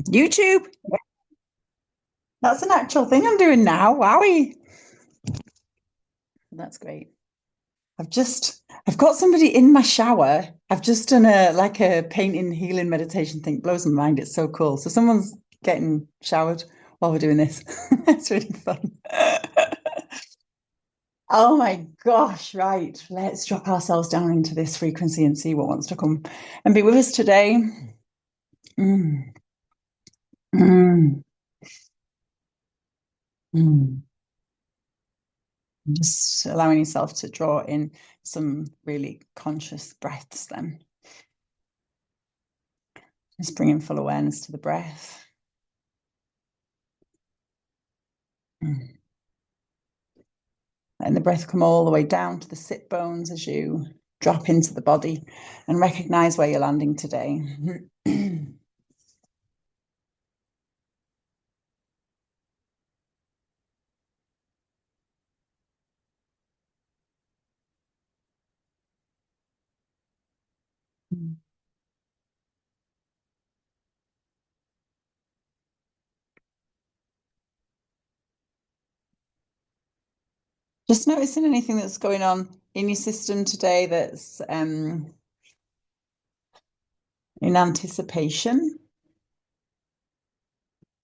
YouTube. That's an actual thing I'm doing now. Wowie. That's great. I've got somebody in my shower. I've just done a painting healing meditation thing. It blows my mind. It's so cool. So someone's getting showered while we're doing this. It's really fun. Oh my gosh, right. Let's drop ourselves down into this frequency and see what wants to come and be with us today. Mm, mm, mm. Just allowing yourself to draw in some really conscious breaths then. Just bringing full awareness to the breath. Mm. Letting the breath come all the way down to the sit bones as you drop into the body and recognize where you're landing today. Just noticing anything that's going on in your system today that's in anticipation.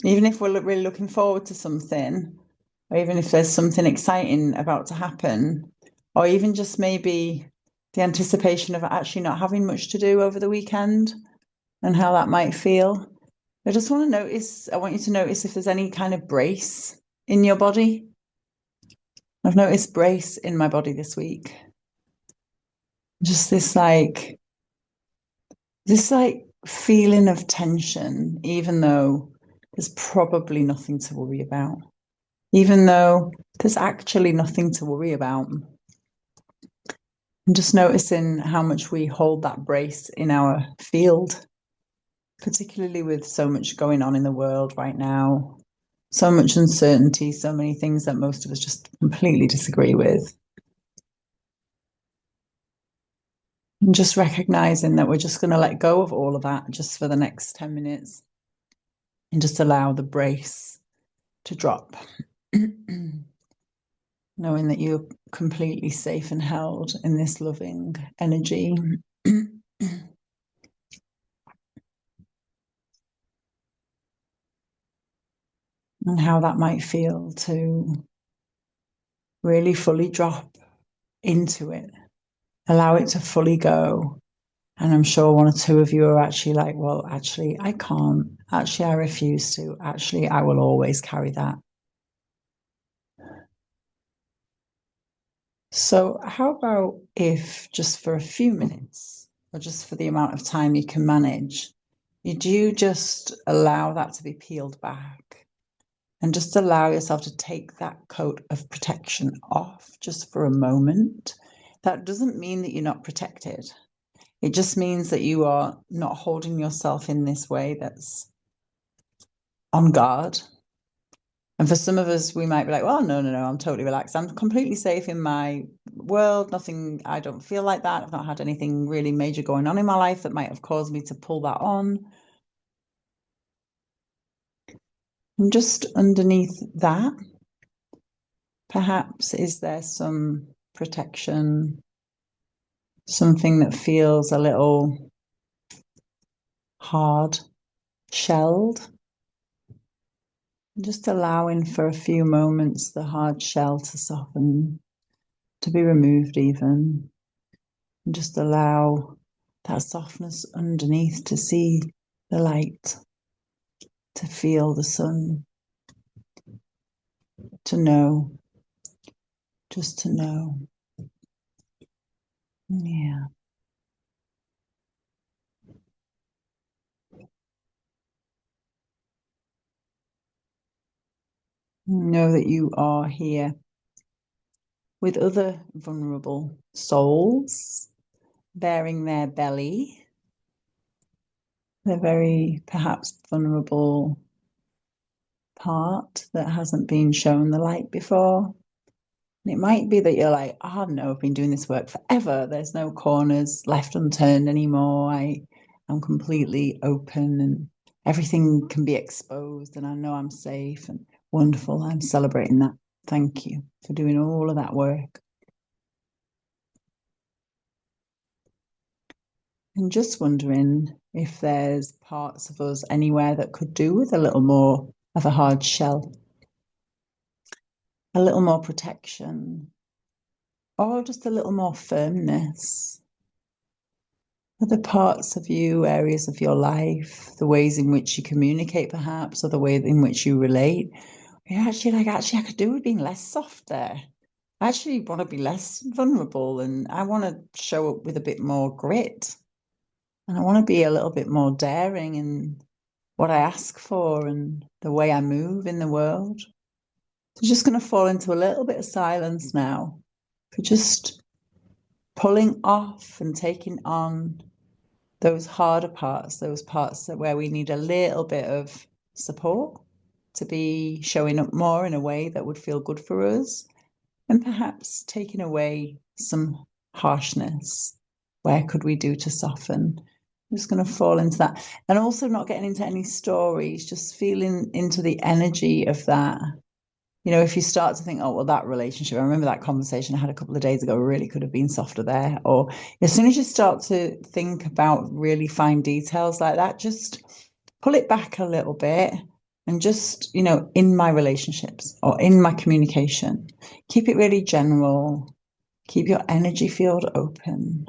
Even if we're really looking forward to something, or even if there's something exciting about to happen, or even just maybe the anticipation of actually not having much to do over the weekend and how that might feel. I want you to notice if there's any kind of brace in your body. I've noticed brace in my body this week. Just this feeling of tension, even though there's probably nothing to worry about, even though there's actually nothing to worry about. I'm just noticing how much we hold that brace in our field, particularly with so much going on in the world right now, so much uncertainty, so many things that most of us just completely disagree with. And just recognizing that we're just going to let go of all of that just for the next 10 minutes and just allow the brace to drop. Knowing that you're completely safe and held in this loving energy. And how that might feel to really fully drop into it, allow it to fully go. And I'm sure one or two of you are actually like, well, actually, I can't. Actually, I refuse to. Actually, I will always carry that. So, how about if just for a few minutes, or just for the amount of time you can manage, you do just allow that to be peeled back and just allow yourself to take that coat of protection off just for a moment. That doesn't mean that you're not protected. It just means that you are not holding yourself in this way that's on guard. And for some of us, we might be like, well, no, no, no, I'm totally relaxed. I'm completely safe in my world. Nothing, I don't feel like that. I've not had anything really major going on in my life that might have caused me to pull that on. And just underneath that, perhaps, is there some protection, something that feels a little hard shelled? Just allowing for a few moments the hard shell to soften, to be removed even. And just allow that softness underneath to see the light, to feel the sun, to know, just to know. Yeah. Know that you are here with other vulnerable souls bearing their belly, their very perhaps vulnerable part that hasn't been shown the light before. And it might be that you're like, oh no, I've been doing this work forever. There's no corners left unturned anymore. I'm completely open and everything can be exposed and I know I'm safe and wonderful. I'm celebrating that. Thank you for doing all of that work. And just wondering if there's parts of us anywhere that could do with a little more of a hard shell, a little more protection, or just a little more firmness. Other parts of you, areas of your life, the ways in which you communicate, perhaps, or the way in which you relate. You're actually like, actually, I could do with being less soft there. I actually want to be less vulnerable and I want to show up with a bit more grit. And I want to be a little bit more daring in what I ask for and the way I move in the world. So just going to fall into a little bit of silence now for just pulling off and taking on those harder parts, those parts where we need a little bit of support to be showing up more in a way that would feel good for us, and perhaps taking away some harshness. Where could we do to soften? I'm just going to fall into that. And also not getting into any stories, just feeling into the energy of that. You know, if you start to think, oh, well, that relationship, I remember that conversation I had a couple of days ago, really could have been softer there. Or as soon as you start to think about really fine details like that, just pull it back a little bit and just, you know, in my relationships or in my communication, keep it really general, keep your energy field open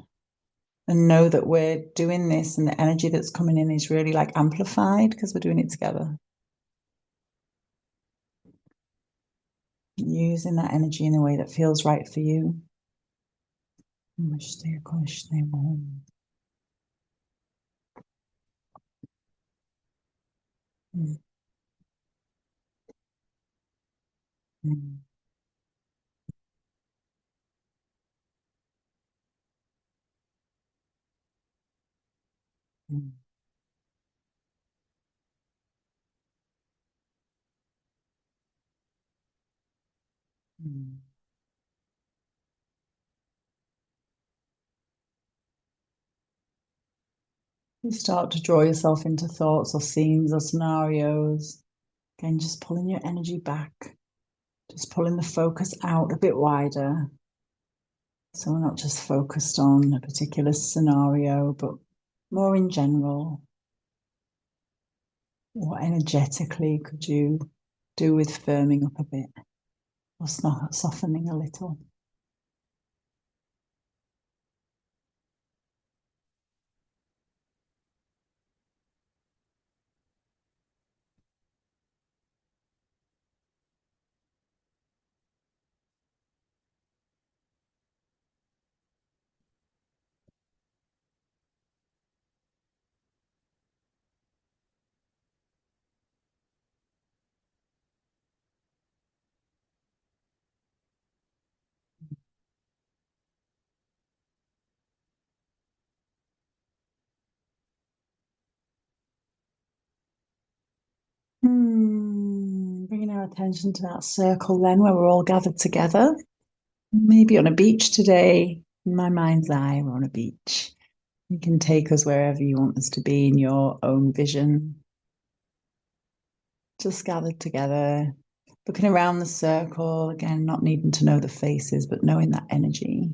and know that we're doing this and the energy that's coming in is really like amplified because we're doing it together. Using that energy in a way that feels right for you. Namaste, Namaste, Om. Mm. Mm. Mm. Mm. You start to draw yourself into thoughts or scenes or scenarios. Again, just pulling your energy back, just pulling the focus out a bit wider. So we're not just focused on a particular scenario, but more in general. What energetically could you do with firming up a bit or softening a little? Bringing our attention to that circle then where we're all gathered together. Maybe on a beach today. In my mind's eye, we're on a beach. You can take us wherever you want us to be in your own vision. Just gathered together, looking around the circle, again, not needing to know the faces, but knowing that energy,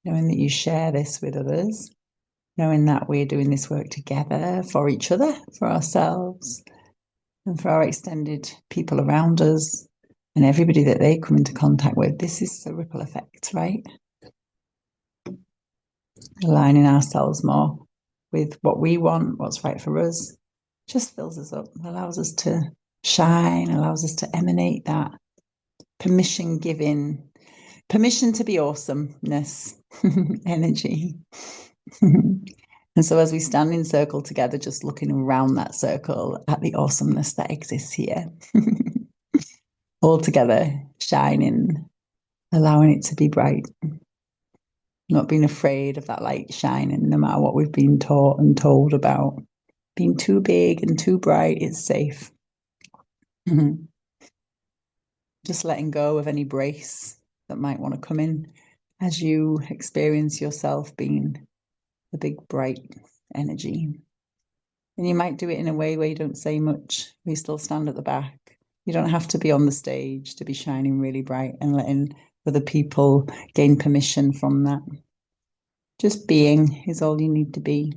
knowing that you share this with others, knowing that we're doing this work together for each other, for ourselves, and for our extended people around us and everybody that they come into contact with. This is the ripple effect, right? Aligning ourselves more with what we want, what's right for us, just fills us up, allows us to shine, allows us to emanate that permission giving, permission to be awesomeness energy. And so as we stand in circle together, just looking around that circle at the awesomeness that exists here, all together, shining, allowing it to be bright, not being afraid of that light shining, no matter what we've been taught and told about being too big and too bright. It's safe. Just letting go of any brace that might want to come in as you experience yourself being the big bright energy. And you might do it in a way where you don't say much, you still stand at the back. You don't have to be on the stage to be shining really bright and letting other people gain permission from that. Just being is all you need to be.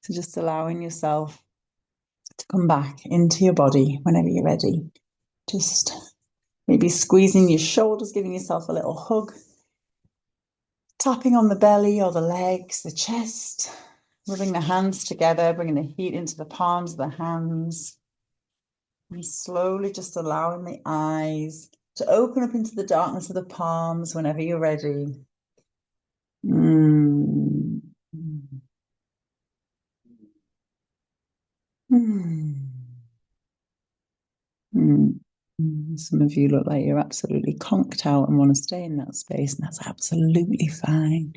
So just allowing yourself to come back into your body whenever you're ready. Just maybe squeezing your shoulders, giving yourself a little hug, tapping on the belly or the legs, the chest, rubbing the hands together, bringing the heat into the palms of the hands, and slowly just allowing the eyes to open up into the darkness of the palms whenever you're ready. Mm. Mm. Mm. Some of you look like you're absolutely conked out and want to stay in that space, and that's absolutely fine.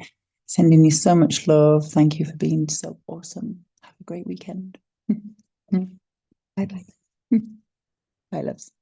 Sending you so much love. Thank you for being so awesome. Have a great weekend. Bye bye. Bye, loves.